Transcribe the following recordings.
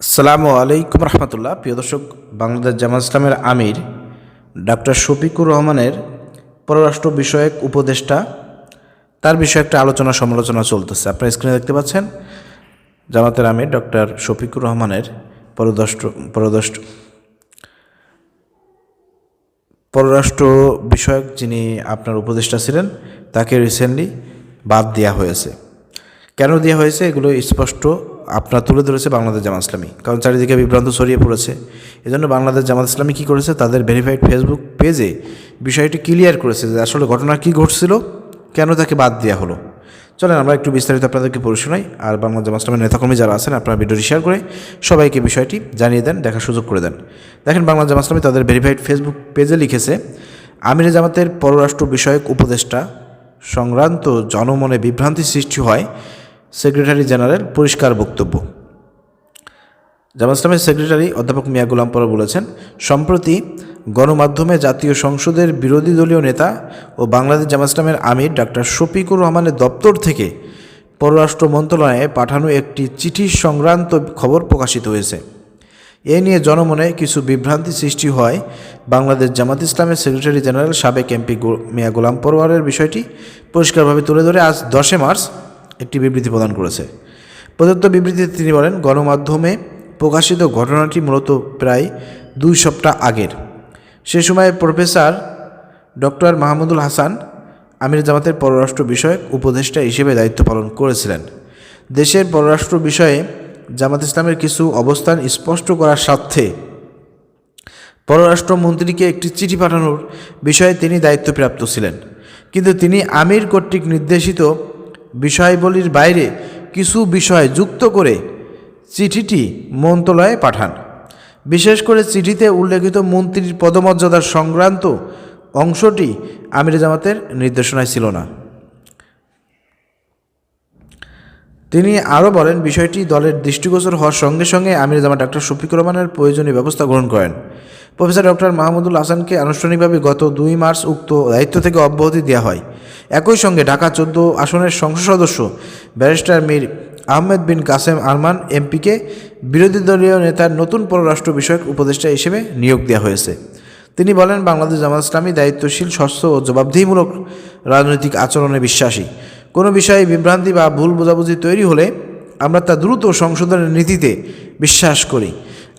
আসসালামু আলাইকুম রহমতুল্লাহ। প্রিয় দর্শক, বাংলাদেশ জামাত ইসলামের আমির ডক্টর শফিকুর রহমানের পররাষ্ট্র বিষয়ক উপদেষ্টা, তার বিষয়ে একটা আলোচনা সমালোচনা চলতেছে। আপনারা স্ক্রিনে দেখতে পাচ্ছেন জামাতের আমির ডক্টর শফিকুর রহমানের পররাষ্ট্র বিষয়ক যিনি আপনার উপদেষ্টা ছিলেন, তাকে রিসেন্টলি বাদ দেওয়া হয়েছে। কেন দেওয়া হয়েছে এগুলো স্পষ্ট আপনার তুলে ধরেছে বাংলাদেশ জামাত ইসলামী, কারণ চারিদিকে বিভ্রান্ত ছড়িয়ে পড়েছে। এজন্য বাংলাদেশ জামাত ইসলামী কী করেছে, তাদের ভেরিফাইড ফেসবুক পেজে বিষয়টি ক্লিয়ার করেছে যে আসলে ঘটনা কী ঘটছিল, কেন তাকে বাদ দেওয়া হলো। চলেন আমরা একটু বিস্তারিত আপনাদেরকে পড়ে শোনাই। আর বাংলাদেশ জামাত ইসলামের নেতাকর্মী যারা আছেন, আপনারা ভিডিওটি শেয়ার করে সবাইকে বিষয়টি জানিয়ে দেন, দেখার সুযোগ করে দেন। দেখেন, বাংলাদেশ জামাত ইসলামী তাদের ভেরিফাইড ফেসবুক পেজে লিখেছে, আমিরে জামাতের পররাষ্ট্র বিষয়ক উপদেষ্টা সংক্রান্ত জনমনে বিভ্রান্তি সৃষ্টি হয়। সেক্রেটারি জেনারেল পরিষ্কার বক্তব্য। জামাত ইসলামের সেক্রেটারি অধ্যাপক মিয়া গোলাম পরব বলেছেন, সম্প্রতি গণমাধ্যমে জাতীয় সংসদের বিরোধী দলীয় নেতা ও বাংলাদেশ জামাত ইসলামের আমির ডক্টর শফিকুর রহমানের দপ্তর থেকে পররাষ্ট্র মন্ত্রণালয়ে পাঠানো একটি চিঠি সংক্রান্ত খবর প্রকাশিত হয়েছে। এ নিয়ে জনমনে কিছু বিভ্রান্তি সৃষ্টি হয়। বাংলাদেশ জামাত ইসলামের সেক্রেটারি জেনারেল সাবেক এমপি মিয়া গোলাম পরওয়ারের বিষয়টি পরিষ্কারভাবে তুলে ধরে আজ 10 মার্চ একটি বিবৃতি প্রদান করেছে। প্রদত্ত বিবৃতিতে তিনি বলেন, গণমাধ্যমে প্রকাশিত ঘটনাটি মূলত প্রায় 2 সপ্তাহ আগের। সে সময় প্রফেসর ডক্টর মাহমুদুল হাসান আমির জামাতের পররাষ্ট্র বিষয়ক উপদেষ্টা হিসেবে দায়িত্ব পালন করেছিলেন। দেশের পররাষ্ট্র বিষয়ে জামাত ইসলামের কিছু অবস্থান স্পষ্ট করার স্বার্থে পররাষ্ট্রমন্ত্রীকে একটি চিঠি পাঠানোর বিষয়ে তিনি দায়িত্বপ্রাপ্ত ছিলেন, কিন্তু তিনি আমির কর্তৃক নির্দেশিত বিষয়াবলীর বাইরে কিছু বিষয় যুক্ত করে চিঠিটি মন্ত্রণালয়ে পাঠান। বিশেষ করে চিঠিতে উল্লেখিত মন্ত্রীর পদমর্যাদার সংক্রান্ত অংশটি আমির জামাতের নির্দেশনায় ছিল না। তিনি আরও বলেন, বিষয়টি দলের দৃষ্টিগোচর হওয়ার সঙ্গে সঙ্গে আমির জামাত ডক্টর শফিকুর রহমানের প্রয়োজনীয় ব্যবস্থা গ্রহণ করেন। প্রফেসর ডক্টর মাহমুদুল হাসানকে আনুষ্ঠানিকভাবে গত 2 মার্চ উক্ত দায়িত্ব থেকে অব্যাহতি দেওয়া হয়। একই সঙ্গে ঢাকা 14 আসনের সংসদ সদস্য ব্যারিস্টার মীর আহমেদ বিন কাসেম আরমান এমপিকে বিরোধী দলীয় নেতার নতুন পররাষ্ট্র বিষয়ক উপদেষ্টা হিসেবে নিয়োগ দেওয়া হয়েছে। তিনি বলেন, বাংলাদেশ জামাত ইসলামী দায়িত্বশীল, স্বচ্ছ ও জবাবদিহিমূলক রাজনৈতিক আচরণে বিশ্বাসী। কোনো বিষয়ে বিভ্রান্তি বা ভুল বোঝাবুঝি তৈরি হলে আমরা তা দ্রুত সংশোধনের নীতিতে বিশ্বাস করি।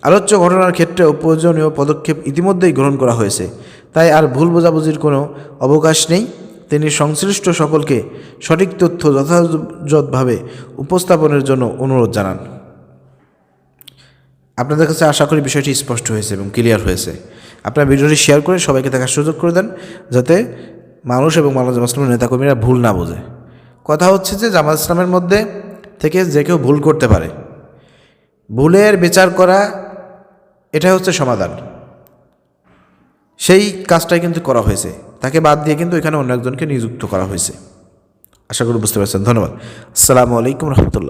আলোচ্য ঘটনার ক্ষেত্রেও প্রয়োজনীয় পদক্ষেপ ইতিমধ্যেই গ্রহণ করা হয়েছে, তাই আর ভুল বোঝাবুঝির কোনো অবকাশ নেই। তিনি সংশ্লিষ্ট সকলকে সঠিক তথ্য যথাযথভাবে উপস্থাপনের জন্য অনুরোধ জানান। আপনাদের কাছে আশা করি বিষয়টি স্পষ্ট হয়েছে এবং ক্লিয়ার হয়েছে। আপনারা ভিডিওটি শেয়ার করে সবাইকে দেখার সুযোগ করে দেন, যাতে মানুষ এবং বাংলাদেশ জামাত ইসলামের নেতাকর্মীরা ভুল না বোঝে। কথা হচ্ছে যে জামাত ইসলামের মধ্যে থেকে যে কেউ ভুল করতে পারে, ভুলের বিচার করা এটাই হচ্ছে সমাধান। সেই কাজটাই কিন্তু করা হয়েছে, তাকে বাদ দিয়ে কিন্তু এখানে অন্য একজনকে নিযুক্ত করা হয়েছে। আশা করি বুঝতে পারছেন। ধন্যবাদ। আসসালামু আলাইকুম রহমতুল্লাহ।